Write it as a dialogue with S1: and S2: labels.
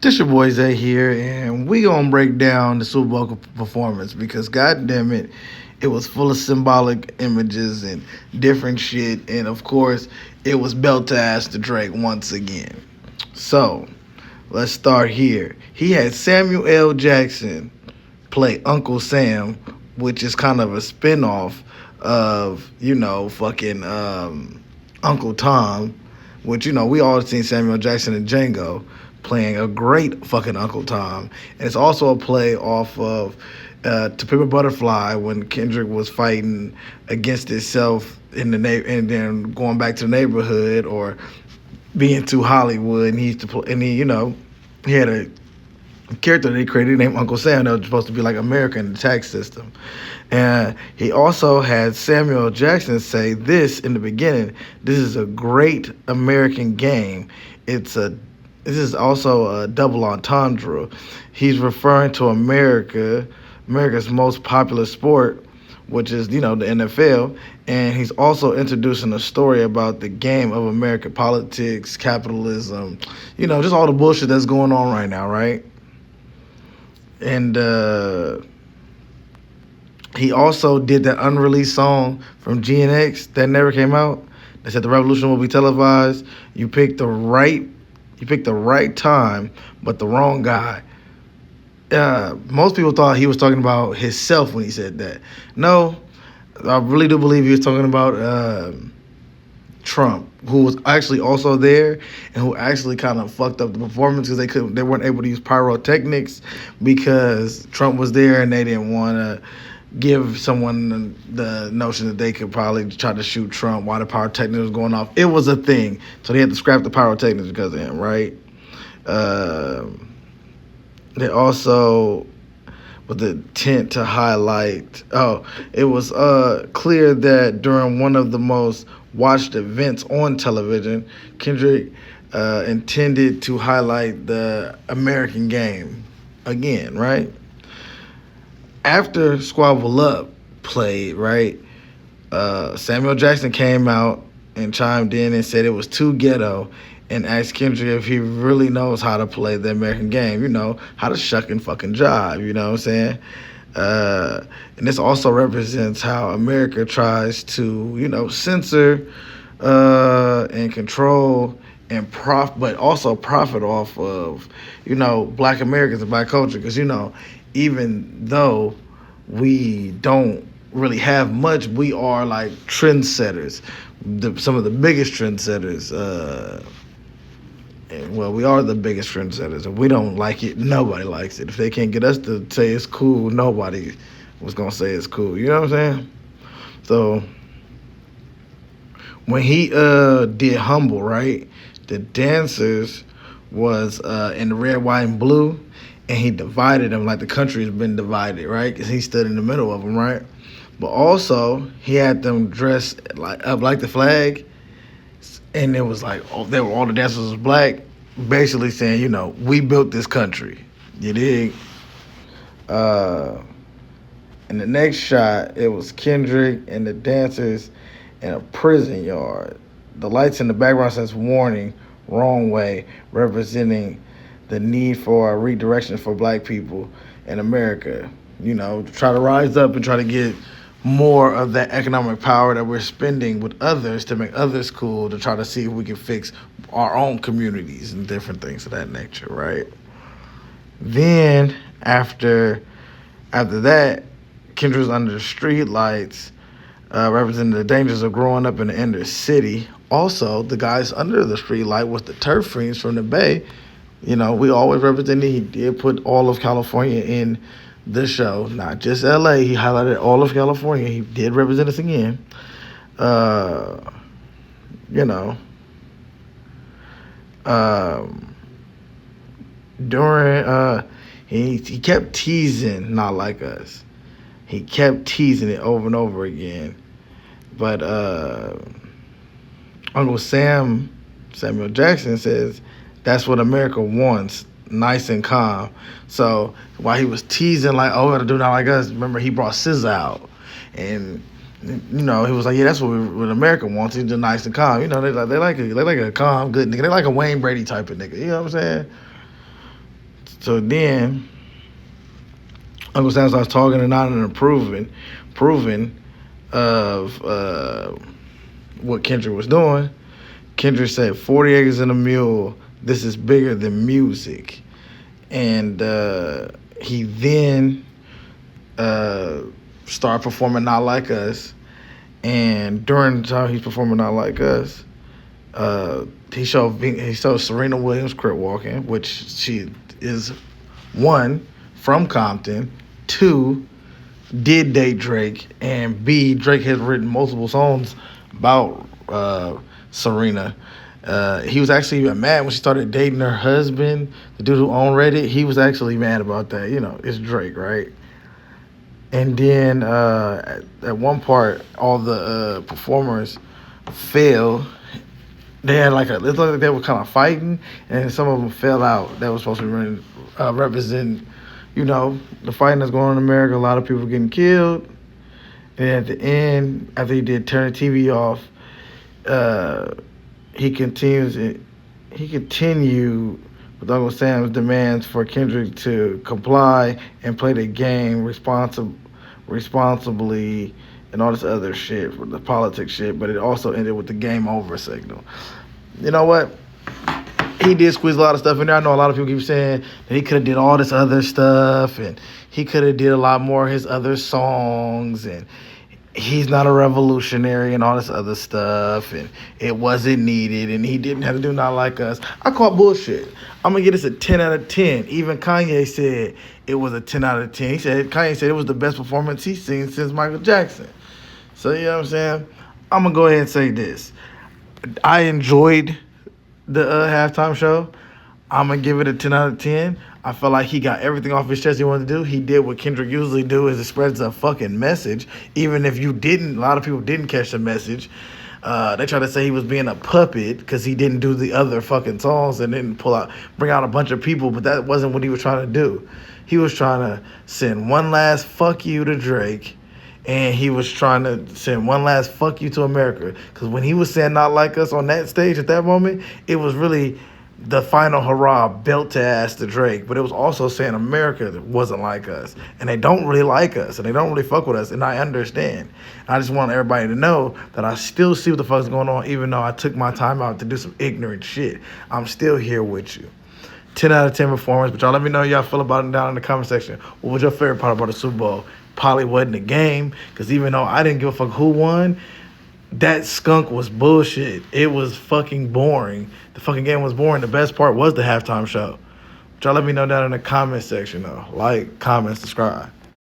S1: This your boy Zay here, and we gonna break down the Super Bowl performance because, god damn it, it was full of symbolic images and different shit, and of course, it was belt to ass to Drake once again. So, let's start here. He had Samuel L. Jackson play Uncle Sam, which is kind of a spinoff of, fucking Uncle Tom, which, we all seen Samuel Jackson and Django playing a great fucking Uncle Tom. And it's also a play off of To Pimp a Butterfly when Kendrick was fighting against himself in the and then going back to the neighborhood or being to Hollywood. And he used to play, and he had a character that he created named Uncle Sam that was supposed to be like America in the tax system. And he also had Samuel Jackson say this in the beginning: "This is a great American game. This is also a double entendre." He's referring to America's most popular sport, which is the NFL, and he's also introducing a story about the game of American politics, capitalism, just all the bullshit that's going on right now, right? And he also did that unreleased song from GNX that never came out. They said the revolution will be televised. You picked the right time, but the wrong guy. Most people thought he was talking about himself when he said that. No, I really do believe he was talking about Trump, who was actually also there and who actually kind of fucked up the performance because they weren't able to use pyrotechnics because Trump was there and they didn't want to give someone the notion that they could probably try to shoot Trump while the pyrotechnics was going off. It was a thing, so they had to scrap the pyrotechnics because of him, right? They also, with the intent to highlight, it was clear that during one of the most watched events on television, Kendrick intended to highlight the American game again, right? After Squabble Up played, right, Samuel Jackson came out and chimed in and said it was too ghetto and asked Kendrick if he really knows how to play the American game, how to shuck and fucking jive, you know what I'm saying? And this also represents how America tries to, censor and control and but also profit off of, black Americans and black culture. Because, even though we don't really have much, we are like trendsetters, some of the biggest trendsetters. We are the biggest trendsetters. If we don't like it, nobody likes it. If they can't get us to say it's cool, nobody was gonna say it's cool. You know what I'm saying? So when he did Humble, right, the dancers was in the red, white, and blue, and he divided them like the country has been divided, right? Because he stood in the middle of them, right? But also he had them dressed up like the flag, and it was like all the dancers was black, basically saying, we built this country. You dig? In the next shot, it was Kendrick and the dancers in a prison yard. The lights in the background says warning, wrong way, representing the need for a redirection for black people in America. To try to rise up and try to get more of that economic power that we're spending with others to make others cool, to try to see if we can fix our own communities and different things of that nature, right? Then after that, Kendrick's under the street lights, representing the dangers of growing up in the inner city. Also, the guys under the street light was the Turf Fiends from the Bay. We always represented. He did put all of California in the show, not just LA. He highlighted all of California. He did represent us again. During he kept teasing Not Like Us. He kept teasing it over and over again. But Uncle Samuel Jackson says that's what America wants, nice and calm. So while he was teasing like, oh, we gotta do Not Like Us, remember he brought SZA out, and he was like, yeah, that's what America wants. He's just nice and calm. They like a calm, good nigga. They like a Wayne Brady type of nigga. You know what I'm saying? So then Uncle Sam starts talking and on and proving of what Kendrick was doing. Kendrick said 40 acres and a mule. This is bigger than music. And he then started performing Not Like Us. And during the time he's performing Not Like Us, he showed Serena Williams crip walking, which she is one from Compton, two did date Drake, and B, Drake has written multiple songs about Serena. He was actually even mad when she started dating her husband, the dude who owned Reddit. He was actually mad about that. You know, it's Drake, right? And then at one part, all the performers fell. They had it looked like they were kind of fighting, and some of them fell out. That was supposed to be represent, the fighting that's going on in America. A lot of people getting killed. And at the end, after he did turn the TV off, he continued with Uncle Sam's demands for Kendrick to comply and play the game responsibly and all this other shit, the politics shit, but it also ended with the game over signal. You know what? He did squeeze a lot of stuff in there. I know a lot of people keep saying that he could have did all this other stuff and he could have did a lot more of his other songs and he's not a revolutionary and all this other stuff and it wasn't needed and he didn't have to do Not Like Us. I call bullshit. I'm going to give this a 10 out of 10. Even Kanye said it was a 10 out of 10. Kanye said it was the best performance he's seen since Michael Jackson. So, you know what I'm saying? I'm going to go ahead and say this. I enjoyed the halftime show. I'm going to give it a 10 out of 10. I felt like he got everything off his chest he wanted to do. He did what Kendrick usually do, is it spreads a fucking message. Even if a lot of people didn't catch the message. They try to say he was being a puppet because he didn't do the other fucking songs and didn't bring out a bunch of people, but that wasn't what he was trying to do. He was trying to send one last fuck you to Drake, and he was trying to send one last fuck you to America. Because when he was saying Not Like Us on that stage at that moment, it was really the final hurrah, belt to ass to Drake, but it was also saying America wasn't like us, and they don't really like us, and they don't really fuck with us, and I understand. I just want everybody to know that I still see what the fuck's going on, even though I took my time out to do some ignorant shit. I'm still here with you. 10 out of 10 performance, but y'all let me know how y'all feel about it down in the comment section. What was your favorite part about the Super Bowl? Probably wasn't the game, because even though I didn't give a fuck who won, that skunk was bullshit. It was fucking boring. The fucking game was boring. The best part was the halftime show. Y'all let me know down in the comment section, though. Like, comment, subscribe.